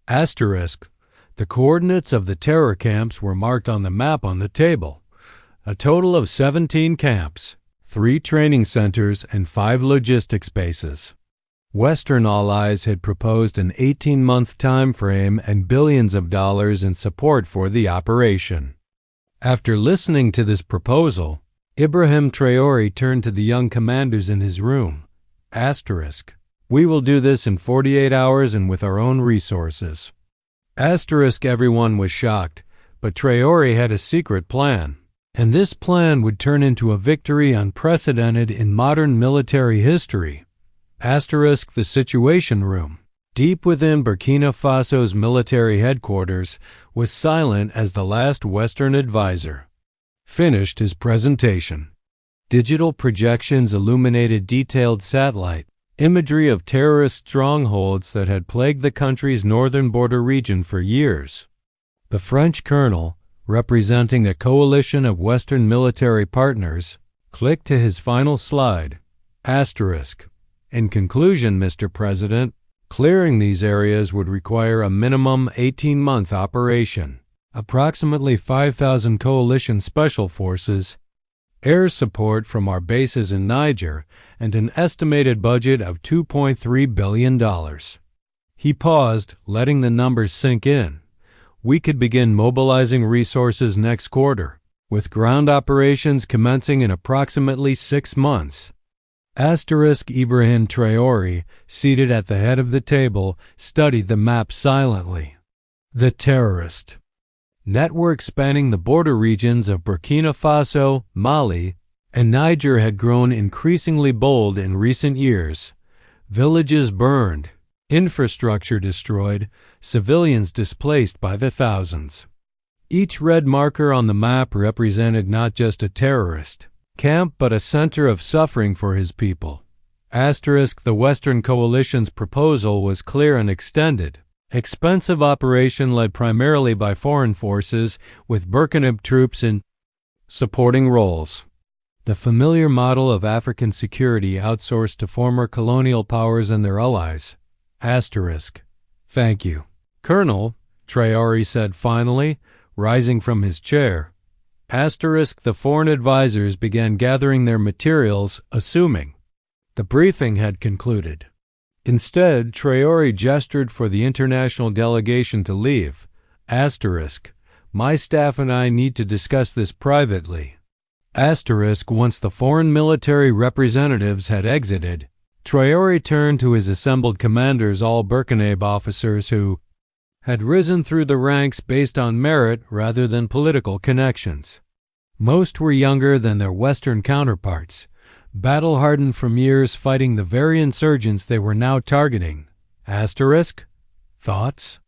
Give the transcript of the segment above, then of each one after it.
Asterisk. The coordinates of the terror camps were marked on the map on the table. A total of 17 camps, 3 training centers, and 5 logistics bases. Western allies had proposed an 18-month time frame and billions of dollars in support for the operation. After listening to this proposal, Ibrahim Traore turned to the young commanders in his room. Asterisk. We will do this in 48 hours and with our own resources. Asterisk. Everyone was shocked, but Traore had a secret plan, and this plan would turn into a victory unprecedented in modern military history. Asterisk. The Situation Room, deep within Burkina Faso's military headquarters, was silent as the last Western advisor finished his presentation. Digital projections illuminated detailed satellite imagery of terrorist strongholds that had plagued the country's northern border region for years. The French colonel, representing a coalition of Western military partners, clicked to his final slide. Asterisk. In conclusion, Mr. President, clearing these areas would require a minimum 18-month operation, approximately 5,000 coalition special forces, air support from our bases in Niger, and an estimated budget of $2.3 billion. He paused, letting the numbers sink in. We could begin mobilizing resources next quarter, with ground operations commencing in approximately 6 months. Asterisk. Ibrahim Traore, seated at the head of the table, studied the map silently. The terrorist network spanning the border regions of Burkina Faso, Mali, and Niger had grown increasingly bold in recent years. Villages burned, infrastructure destroyed, civilians displaced by the thousands. Each red marker on the map represented not just a terrorist camp but a center of suffering for his people. Asterisk. The Western Coalition's proposal was clear and extended. Expensive operation led primarily by foreign forces, with Burkina troops in supporting roles. The familiar model of African security outsourced to former colonial powers and their allies. Asterisk. Thank you, Colonel, Traore said finally, rising from his chair. Asterisk. The foreign advisors began gathering their materials, assuming the briefing had concluded. Instead, Traore gestured for the international delegation to leave. Asterisk. My staff and I need to discuss this privately. Asterisk. Once the foreign military representatives had exited, Traore turned to his assembled commanders, all Burkinabe officers who had risen through the ranks based on merit rather than political connections. Most were younger than their Western counterparts, battle-hardened from years fighting the very insurgents they were now targeting. Asterisk. Thoughts?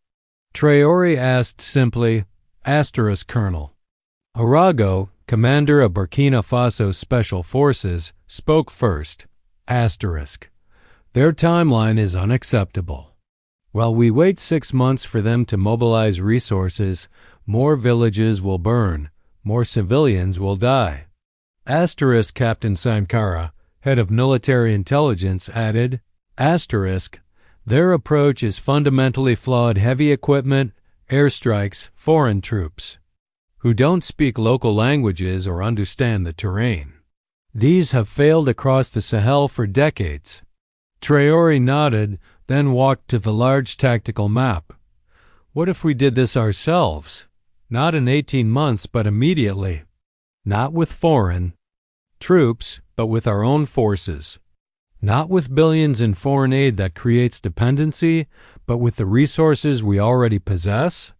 Traore asked simply. Asterisk. Colonel Arago, commander of Burkina Faso Special Forces, spoke first. Asterisk. Their timeline is unacceptable. While we wait 6 months for them to mobilize resources, more villages will burn, more civilians will die. Asterisk. Captain Sankara, head of military intelligence, added. Asterisk. Their approach is fundamentally flawed. Heavy equipment, airstrikes, foreign troops who don't speak local languages or understand the terrain. These have failed across the Sahel for decades. Traore nodded, then walked to the large tactical map. What if we did this ourselves? Not in 18 months, but immediately. Not with foreign troops, but with our own forces. Not with billions in foreign aid that creates dependency, but with the resources we already possess?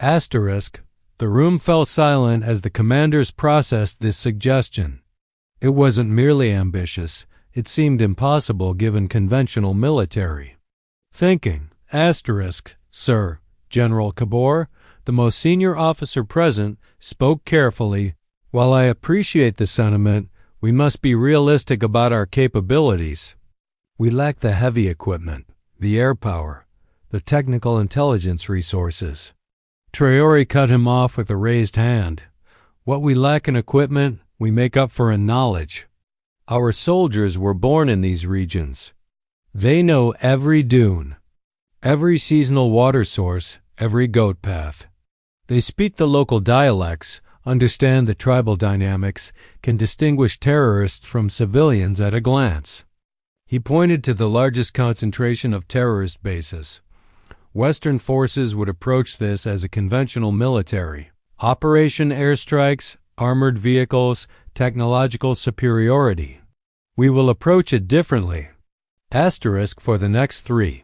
Asterisk. The room fell silent as the commanders processed this suggestion. It wasn't merely ambitious. It seemed impossible given conventional military thinking. Asterisk. Sir, General Kabor, the most senior officer present, spoke carefully. While I appreciate the sentiment, we must be realistic about our capabilities. We lack the heavy equipment, the air power, the technical intelligence resources. Traore cut him off with a raised hand. What we lack in equipment, we make up for in knowledge. Our soldiers were born in these regions. They know every dune, every seasonal water source, every goat path. They speak the local dialects, understand the tribal dynamics, can distinguish terrorists from civilians at a glance. He pointed to the largest concentration of terrorist bases. Western forces would approach this as a conventional military. Operation airstrikes, armored vehicles, technological superiority. We will approach it differently. Asterisk for the next 3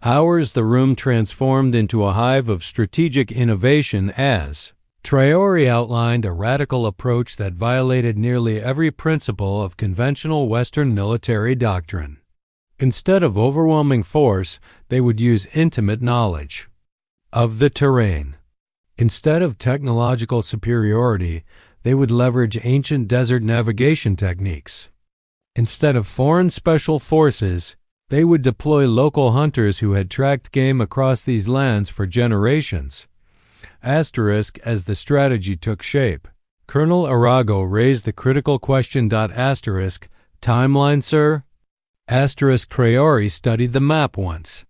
hours the room transformed into a hive of strategic innovation as Traore outlined a radical approach that violated nearly every principle of conventional Western military doctrine. Instead of overwhelming force, they would use intimate knowledge of the terrain. Instead of technological superiority, they would leverage ancient desert navigation techniques. Instead of foreign special forces, they would deploy local hunters who had tracked game across these lands for generations. Asterisk as the strategy took shape. Colonel Arago raised the critical question. Asterisk, timeline, sir? Asterisk Traore studied the map once.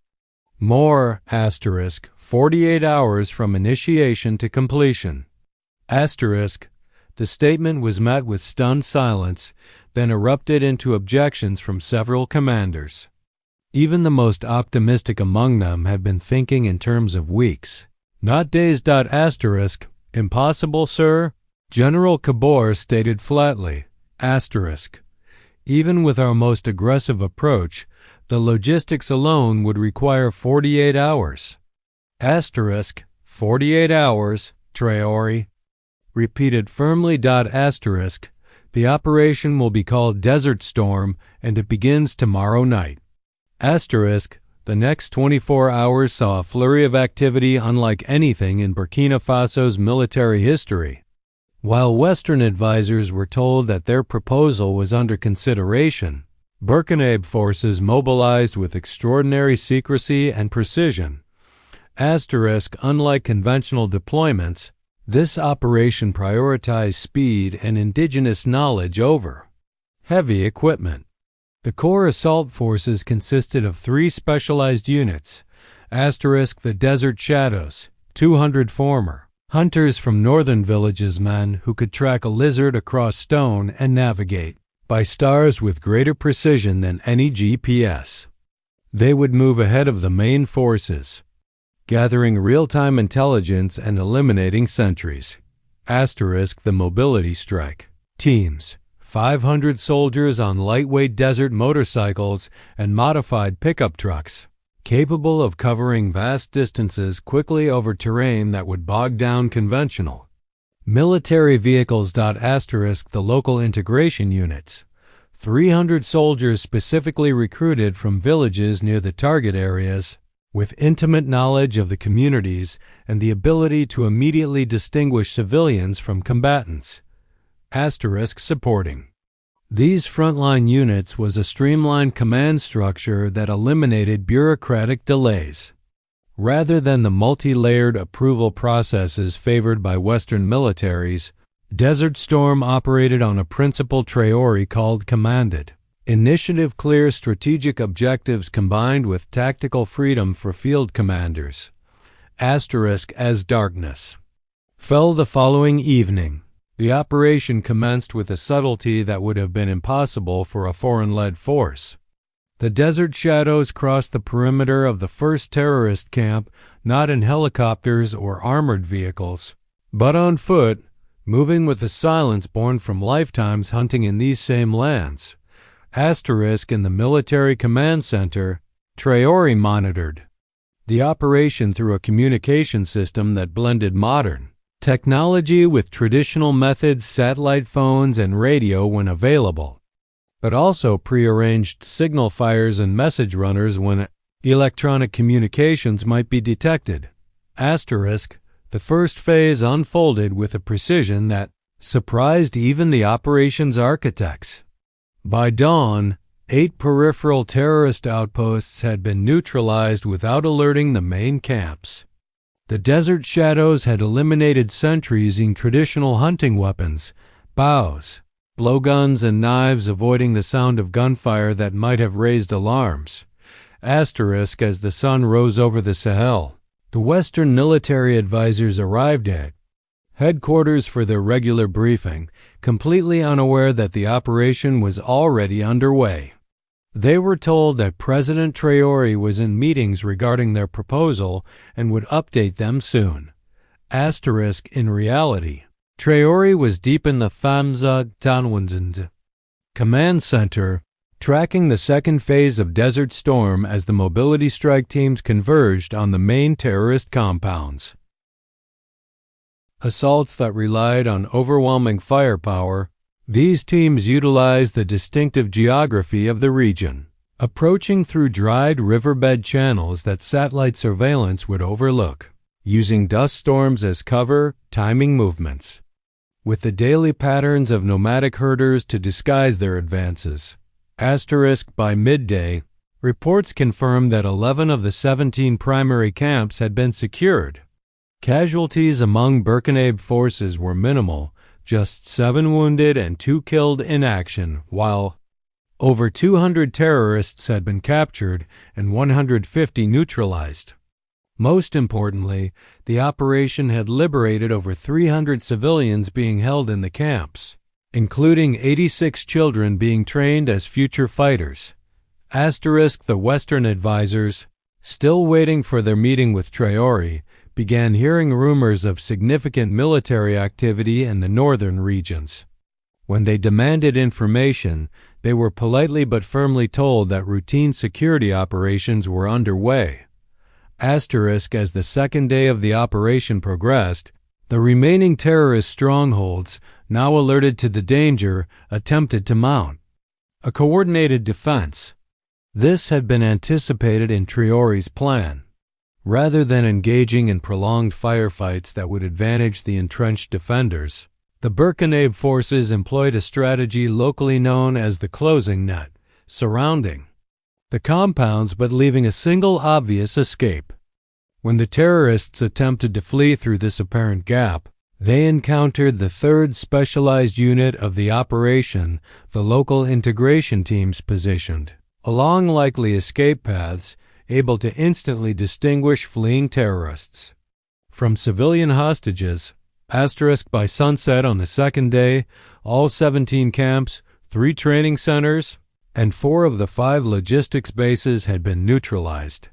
More, asterisk, 48 hours from initiation to completion. Asterisk, the statement was met with stunned silence, then erupted into objections from several commanders. Even the most optimistic among them had been thinking in terms of weeks, not days. Asterisk, impossible, sir? General Kabor stated flatly. Asterisk, even with our most aggressive approach, the logistics alone would require 48 hours. Asterisk, 48 hours, Traore repeated firmly. Asterisk, the operation will be called Desert Storm and it begins tomorrow night. Asterisk, the next 24 hours saw a flurry of activity unlike anything in Burkina Faso's military history. While Western advisors were told that their proposal was under consideration, Burkinabe forces mobilized with extraordinary secrecy and precision. Asterisk, unlike conventional deployments, this operation prioritized speed and indigenous knowledge over heavy equipment. The core assault forces consisted of 3 specialized units. Asterisk, the Desert Shadows, 200 former hunters from northern villages, men who could track a lizard across stone and navigate by stars with greater precision than any GPS. They would move ahead of the main forces, gathering real-time intelligence and eliminating sentries. Asterisk, the mobility strike teams, 500 soldiers on lightweight desert motorcycles and modified pickup trucks, capable of covering vast distances quickly over terrain that would bog down conventional military vehicles. Asterisk, the local integration units, 300 soldiers specifically recruited from villages near the target areas, with intimate knowledge of the communities and the ability to immediately distinguish civilians from combatants. Asterisk, supporting these frontline units was a streamlined command structure that eliminated bureaucratic delays. Rather than the multi-layered approval processes favored by Western militaries, Desert Storm operated on a principle Traore called commanded initiative, clear strategic objectives combined with tactical freedom for field commanders. Asterisk, as darkness fell the following evening, the operation commenced with a subtlety that would have been impossible for a foreign-led force. The Desert Shadows crossed the perimeter of the first terrorist camp not in helicopters or armored vehicles, but on foot, moving with the silence born from lifetimes hunting in these same lands. Asterisk, in the military command center, Traore monitored the operation through a communication system that blended modern technology with traditional methods, satellite phones and radio when available, but also prearranged signal fires and message runners when electronic communications might be detected. Asterisk, the first phase unfolded with a precision that surprised even the operations architects. By dawn, 8 peripheral terrorist outposts had been neutralized without alerting the main camps. The Desert Shadows had eliminated sentries using traditional hunting weapons, bows, blowguns, and knives, avoiding the sound of gunfire that might have raised alarms. Asterisk as the sun rose over the Sahel. The Western military advisors arrived at headquarters for their regular briefing, completely unaware that the operation was already underway. They were told that President Traore was in meetings regarding their proposal and would update them soon. Asterisk in reality, Traore was deep in the Famza Tanwanzand command center, tracking the second phase of Desert Storm as the mobility strike teams converged on the main terrorist compounds. Assaults that relied on overwhelming firepower, these teams utilized the distinctive geography of the region, approaching through dried riverbed channels that satellite surveillance would overlook, using dust storms as cover, timing movements, with the daily patterns of nomadic herders to disguise their advances. Asterisk by midday, reports confirmed that 11 of the 17 primary camps had been secured. Casualties among Burkinabe forces were minimal, just 7 wounded and 2 killed in action, while over 200 terrorists had been captured and 150 neutralized. Most importantly, the operation had liberated over 300 civilians being held in the camps, including 86 children being trained as future fighters. Asterisk the Western advisors, still waiting for their meeting with Traore, began hearing rumors of significant military activity in the northern regions. When they demanded information, they were politely but firmly told that routine security operations were underway. Asterisk as the second day of the operation progressed, the remaining terrorist strongholds, now alerted to the danger, attempted to mount a coordinated defense. This had been anticipated in Traore's plan. Rather than engaging in prolonged firefights that would advantage the entrenched defenders, the Burkinabe forces employed a strategy locally known as the closing net, surrounding the compounds but leaving a single obvious escape. When the terrorists attempted to flee through this apparent gap, they encountered the 3rd Specialized Unit of the operation, the local integration teams positioned along likely escape paths, able to instantly distinguish fleeing terrorists from civilian hostages. Asterisk by sunset on the second day, all 17 camps, 3 training centers, and 4 of the 5 logistics bases had been neutralized.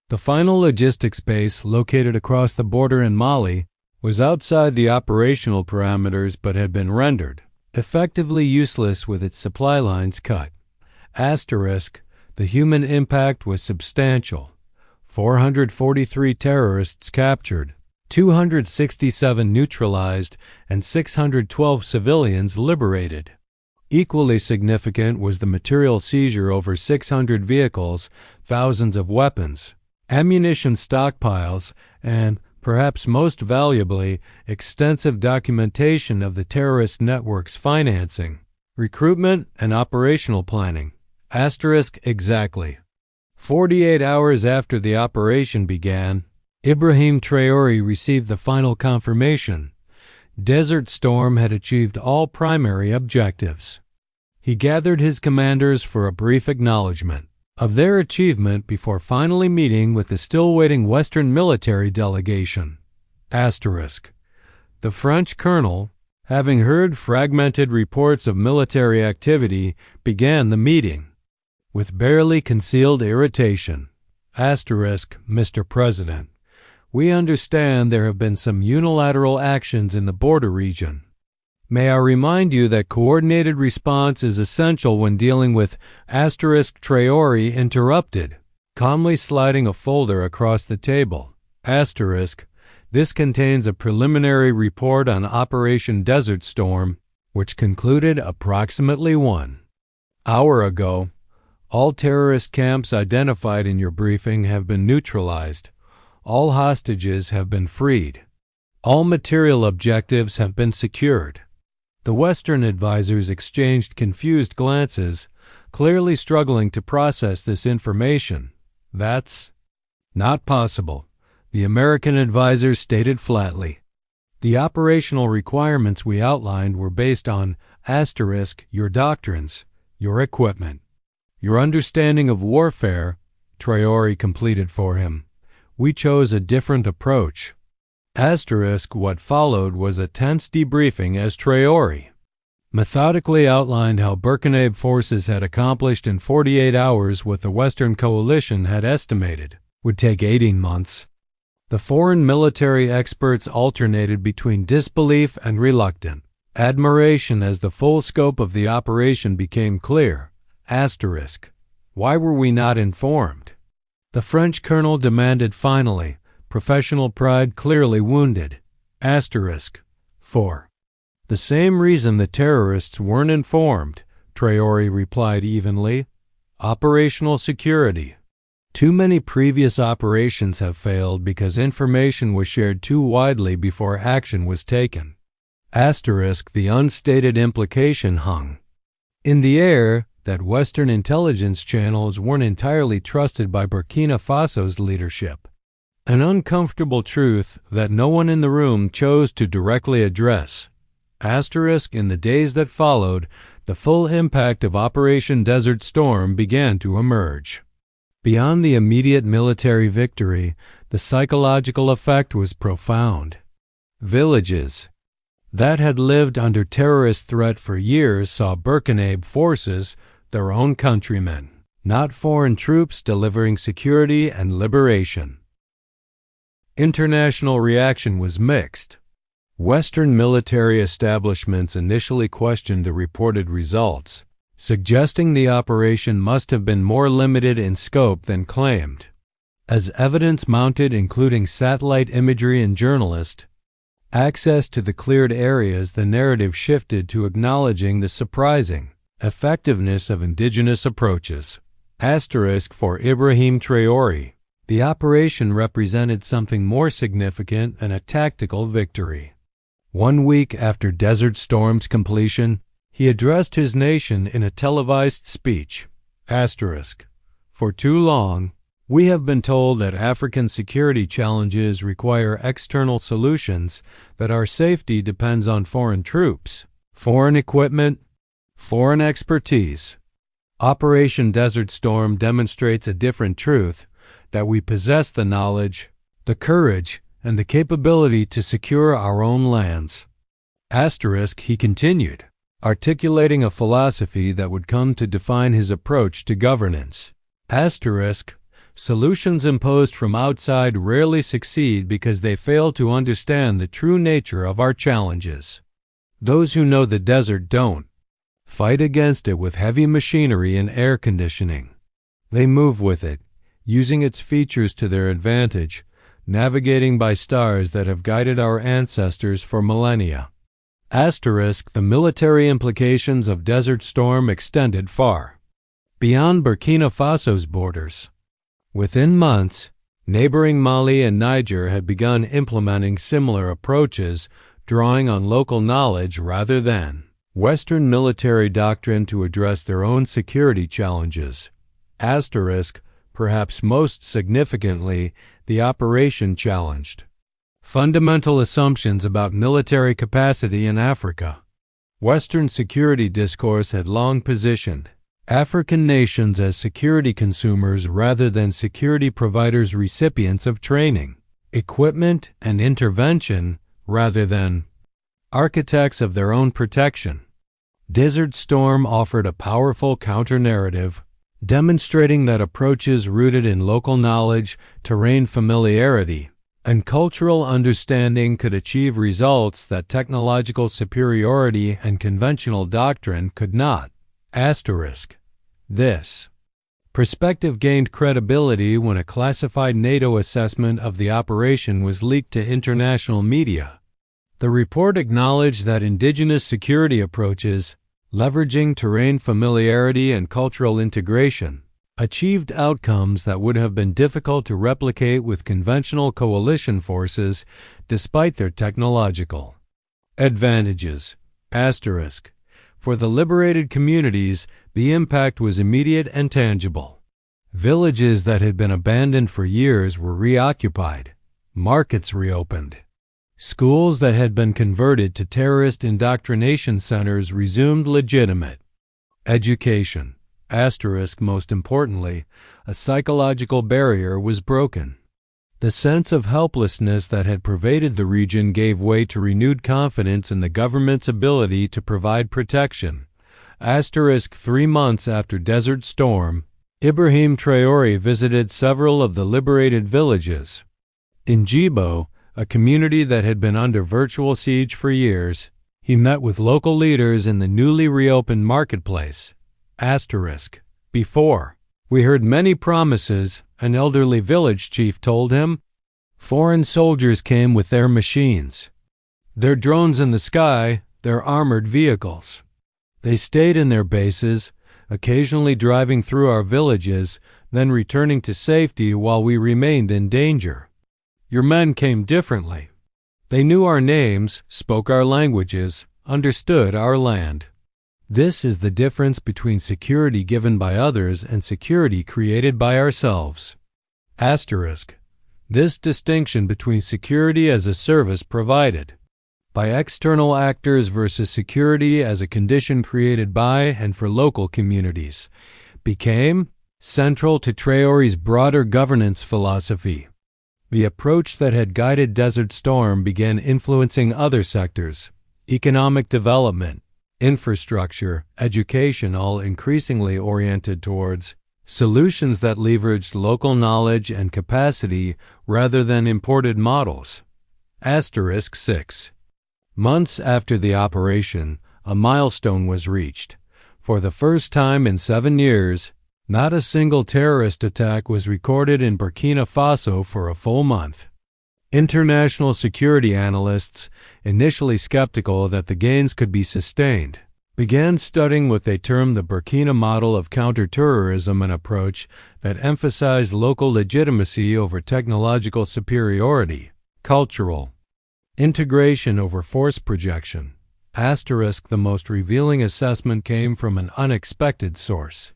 The final logistics base, located across the border in Mali, was outside the operational parameters but had been rendered effectively useless with its supply lines cut. Asterisk, the human impact was substantial. 443 terrorists captured, 267 neutralized, and 612 civilians liberated. Equally significant was the material seizure over 600 vehicles, thousands of weapons, ammunition stockpiles, and, perhaps most valuably, extensive documentation of the terrorist network's financing, recruitment, and operational planning. Asterisk exactly. 48 hours after the operation began, Ibrahim Traore received the final confirmation. Desert Storm had achieved all primary objectives. He gathered his commanders for a brief acknowledgement of their achievement before finally meeting with the still waiting Western military delegation. Asterisk. The French colonel, having heard fragmented reports of military activity, began the meeting with barely concealed irritation. Asterisk, Mr. President. We understand there have been some unilateral actions in the border region. May I remind you that coordinated response is essential when dealing with asterisk Traore interrupted, calmly sliding a folder across the table. Asterisk, this contains a preliminary report on Operation Desert Storm, which concluded approximately 1 hour ago. All terrorist camps identified in your briefing have been neutralized. All hostages have been freed. All material objectives have been secured. The Western advisors exchanged confused glances, clearly struggling to process this information. That's not possible, the American advisors stated flatly. The operational requirements we outlined were based on asterisk your doctrines, your equipment, your understanding of warfare, Traore completed for him. We chose a different approach. What followed was a tense debriefing as Traore methodically outlined how Burkinabe forces had accomplished in 48 hours what the Western coalition had estimated would take 18 months. The foreign military experts alternated between disbelief and reluctant admiration as the full scope of the operation became clear. Why were we not informed? The French colonel demanded finally, professional pride clearly wounded. For the same reason the terrorists weren't informed, Traore replied evenly. Operational security. Too many previous operations have failed because information was shared too widely before action was taken. The unstated implication hung in the air that Western intelligence channels weren't entirely trusted by Burkina Faso's leadership. An uncomfortable truth that no one in the room chose to directly address. In the days that followed, the full impact of Operation Desert Storm began to emerge. Beyond the immediate military victory, the psychological effect was profound. Villages that had lived under terrorist threat for years saw Burkinabe forces, their own countrymen, not foreign troops, delivering security and liberation. International reaction was mixed. Western military establishments initially questioned the reported results, suggesting the operation must have been more limited in scope than claimed. As evidence mounted, including satellite imagery and journalist access to the cleared areas, the narrative shifted to acknowledging the surprising effectiveness of indigenous approaches. For Ibrahim Traore, the operation represented something more significant than a tactical victory. 1 week after Desert Storm's completion, he addressed his nation in a televised speech. For too long, we have been told that African security challenges require external solutions, that our safety depends on foreign troops, foreign equipment, foreign expertise. Operation Desert Storm demonstrates a different truth, that we possess the knowledge, the courage, and the capability to secure our own lands. He continued, articulating a philosophy that would come to define his approach to governance. Solutions imposed from outside rarely succeed because they fail to understand the true nature of our challenges. Those who know the desert don't fight against it with heavy machinery and air conditioning. They move with it, using its features to their advantage, navigating by stars that have guided our ancestors for millennia. The military implications of Desert Storm extended far beyond Burkina Faso's borders. Within months, neighboring Mali and Niger had begun implementing similar approaches, drawing on local knowledge rather than Western military doctrine to address their own security challenges. Perhaps most significantly, the operation challenged fundamental assumptions about military capacity in Africa. Western security discourse had long positioned African nations as security consumers rather than security providers, recipients of training, equipment, and intervention rather than architects of their own protection. Desert Storm offered a powerful counter-narrative, demonstrating that approaches rooted in local knowledge, terrain familiarity, and cultural understanding could achieve results that technological superiority and conventional doctrine could not. This perspective gained credibility when a classified NATO assessment of the operation was leaked to international media. The report acknowledged that indigenous security approaches, leveraging terrain familiarity and cultural integration, achieved outcomes that would have been difficult to replicate with conventional coalition forces despite their technological advantages. For the liberated communities, the impact was immediate and tangible. Villages that had been abandoned for years were reoccupied, markets reopened. Schools that had been converted to terrorist indoctrination centers resumed legitimate education. Most importantly, a psychological barrier was broken. The sense of helplessness that had pervaded the region gave way to renewed confidence in the government's ability to provide protection. 3 months after Desert Storm, Ibrahim Traore visited several of the liberated villages. In Jibo, a community that had been under virtual siege for years, he met with local leaders in the newly reopened marketplace. Before, we heard many promises, an elderly village chief told him. Foreign soldiers came with their machines, their drones in the sky, their armored vehicles. They stayed in their bases, occasionally driving through our villages, then returning to safety while we remained in danger. Your men came differently. They knew our names, spoke our languages, understood our land. This is the difference between security given by others and security created by ourselves. This distinction between security as a service provided by external actors versus security as a condition created by and for local communities became central to Traore's broader governance philosophy. The approach that had guided Desert Storm began influencing other sectors: economic development, infrastructure, education, all increasingly oriented towards solutions that leveraged local knowledge and capacity rather than imported models. 6 months after the operation, a milestone was reached. For the first time in 7 years, not a single terrorist attack was recorded in Burkina Faso for a full month. International security analysts, initially skeptical that the gains could be sustained, began studying what they termed the Burkina model of counterterrorism, an approach that emphasized local legitimacy over technological superiority, cultural integration over force projection. The most revealing assessment came from an unexpected source.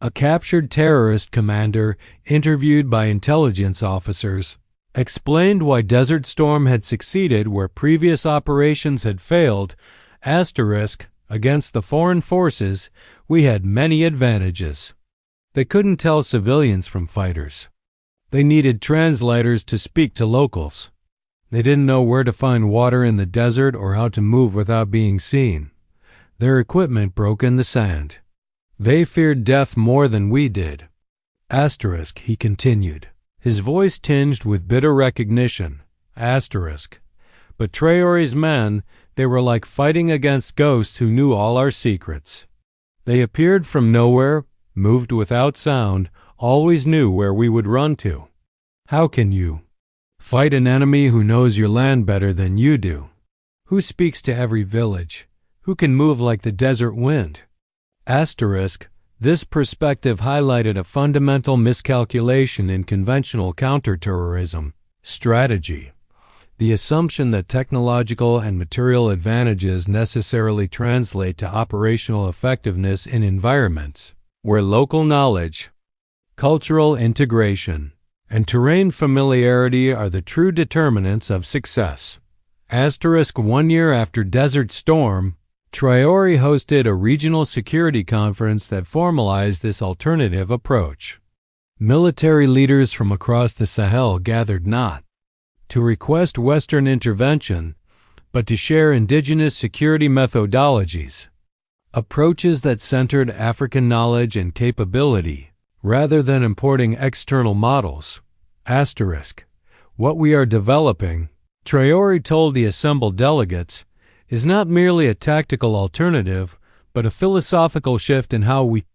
A captured terrorist commander, interviewed by intelligence officers, explained why Desert Storm had succeeded where previous operations had failed. Against the foreign forces, we had many advantages. They couldn't tell civilians from fighters. They needed translators to speak to locals. They didn't know where to find water in the desert or how to move without being seen. Their equipment broke in the sand. They feared death more than we did. He continued, his voice tinged with bitter recognition. But Traore's men, they were like fighting against ghosts who knew all our secrets. They appeared from nowhere, moved without sound, always knew where we would run to. How can you fight an enemy who knows your land better than you do? Who speaks to every village? Who can move like the desert wind? This perspective highlighted a fundamental miscalculation in conventional counterterrorism strategy: the assumption that technological and material advantages necessarily translate to operational effectiveness in environments where local knowledge, cultural integration, and terrain familiarity are the true determinants of success. 1 year after Desert Storm, Traore hosted a regional security conference that formalized this alternative approach. Military leaders from across the Sahel gathered not to request Western intervention, but to share indigenous security methodologies, approaches that centered African knowledge and capability rather than importing external models. What we are developing, Traore told the assembled delegates, is not merely a tactical alternative, but a philosophical shift in how we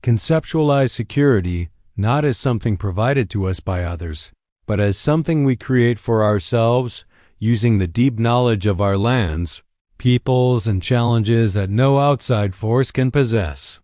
conceptualize security, not as something provided to us by others, but as something we create for ourselves, using the deep knowledge of our lands, peoples, and challenges that no outside force can possess.